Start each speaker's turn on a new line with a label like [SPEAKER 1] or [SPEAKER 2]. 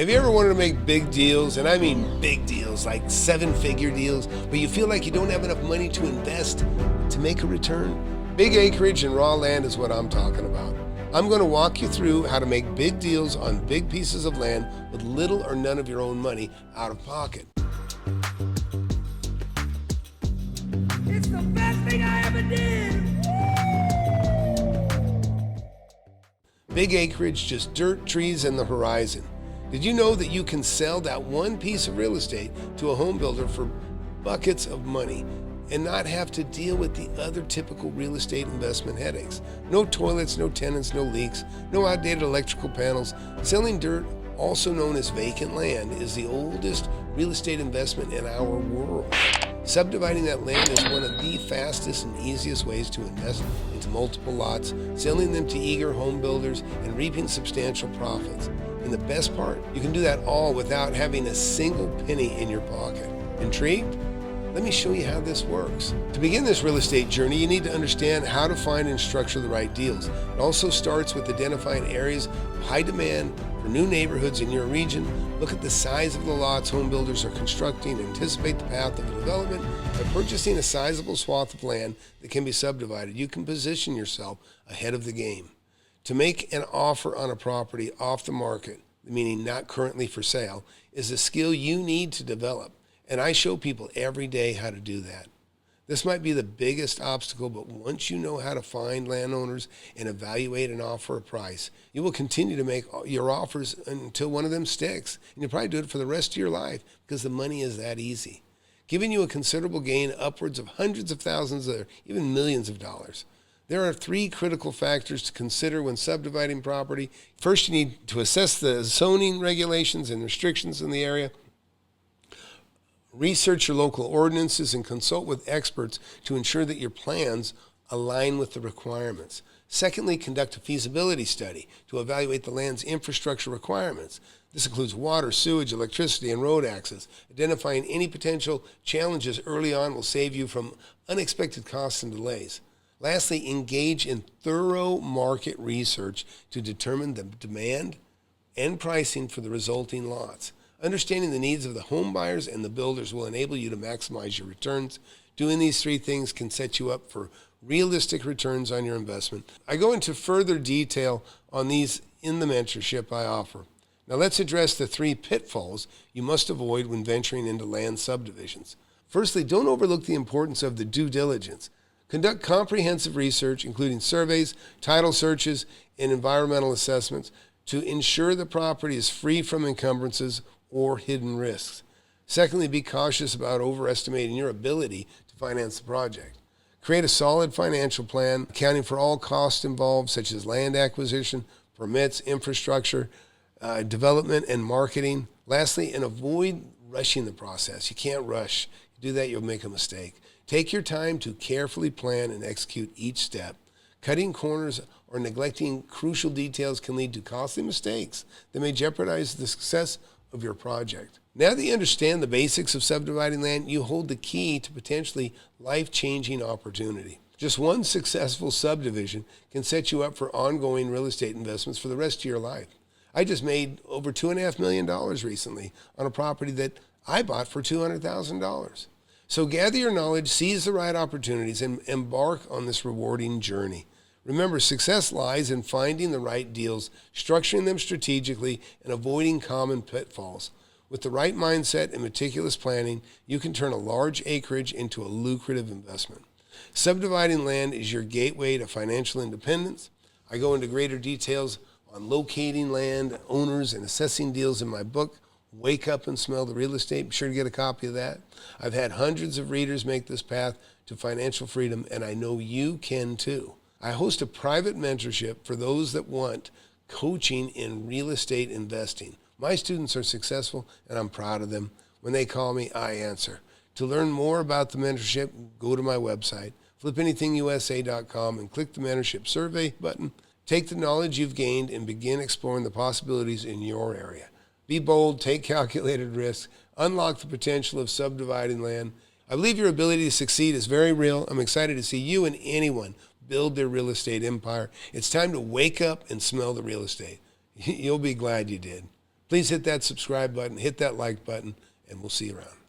[SPEAKER 1] Have you ever wanted to make big deals, and I mean big deals, like seven-figure deals, but you feel like you don't have enough money to invest to make a return? Big acreage and raw land is what I'm talking about. I'm going to walk you through how to make big deals on big pieces of land with little or none of your own money out of pocket.
[SPEAKER 2] It's the best thing I ever did!
[SPEAKER 1] Big acreage, just dirt, trees, and the horizon. Did you know that you can sell that one piece of real estate to a home builder for buckets of money and not have to deal with the other typical real estate investment headaches? No toilets, no tenants, no leaks, no outdated electrical panels. Selling dirt, also known as vacant land, is the oldest real estate investment in our world. Subdividing that land is one of the fastest and easiest ways to invest into multiple lots, selling them to eager home builders and reaping substantial profits. And the best part, you can do that all without having a single penny in your pocket. Intrigued? Let me show you how this works. To begin this real estate journey, you need to understand how to find and structure the right deals. It also starts with identifying areas of high demand for new neighborhoods in your region. Look at the size of the lots home builders are constructing, anticipate the path of the development. By purchasing a sizable swath of land that can be subdivided, you can position yourself ahead of the game. To make an offer on a property off the market, meaning not currently for sale, is a skill you need to develop. And I show people every day how to do that. This might be the biggest obstacle, but once you know how to find landowners and evaluate and offer a price, you will continue to make your offers until one of them sticks. And you'll probably do it for the rest of your life because the money is that easy, giving you a considerable gain upwards of hundreds of thousands or even millions of dollars. There are three critical factors to consider when subdividing property. First, you need to assess the zoning regulations and restrictions in the area. Research your local ordinances and consult with experts to ensure that your plans align with the requirements. Secondly, conduct a feasibility study to evaluate the land's infrastructure requirements. This includes water, sewage, electricity, and road access. Identifying any potential challenges early on will save you from unexpected costs and delays. Lastly, engage in thorough market research to determine the demand and pricing for the resulting lots. Understanding the needs of the home buyers and the builders will enable you to maximize your returns. Doing these three things can set you up for realistic returns on your investment. I go into further detail on these in the mentorship I offer. Now let's address the three pitfalls you must avoid when venturing into land subdivisions. Firstly, don't overlook the importance of the due diligence. Conduct comprehensive research, including surveys, title searches, and environmental assessments to ensure the property is free from encumbrances or hidden risks. Secondly, be cautious about overestimating your ability to finance the project. Create a solid financial plan, accounting for all costs involved, such as land acquisition, permits, infrastructure, development, and marketing. Lastly, and avoid rushing the process. You can't rush. You do that, you'll make a mistake. Take your time to carefully plan and execute each step. Cutting corners or neglecting crucial details can lead to costly mistakes that may jeopardize the success of your project. Now that you understand the basics of subdividing land, you hold the key to potentially life-changing opportunity. Just one successful subdivision can set you up for ongoing real estate investments for the rest of your life. I just made over $2.5 million recently on a property that I bought for $200,000. So gather your knowledge, seize the right opportunities, and embark on this rewarding journey. Remember, success lies in finding the right deals, structuring them strategically, and avoiding common pitfalls. With the right mindset and meticulous planning, you can turn a large acreage into a lucrative investment. Subdividing land is your gateway to financial independence. I go into greater details on locating land owners and assessing deals in my book, Wake Up and Smell the Real Estate. Be sure to get a copy of that. I've had hundreds of readers make this path to financial freedom, and I know you can too. I host a private mentorship for those that want coaching in real estate investing. My students are successful, and I'm proud of them. When they call me, I answer. To learn more about the mentorship, go to my website, flipanythingusa.com, and click the mentorship survey button. Take the knowledge you've gained and begin exploring the possibilities in your area. Be bold, take calculated risks, unlock the potential of subdividing land. I believe your ability to succeed is very real. I'm excited to see you and anyone build their real estate empire. It's time to wake up and smell the real estate. You'll be glad you did. Please hit that subscribe button, hit that like button, and we'll see you around.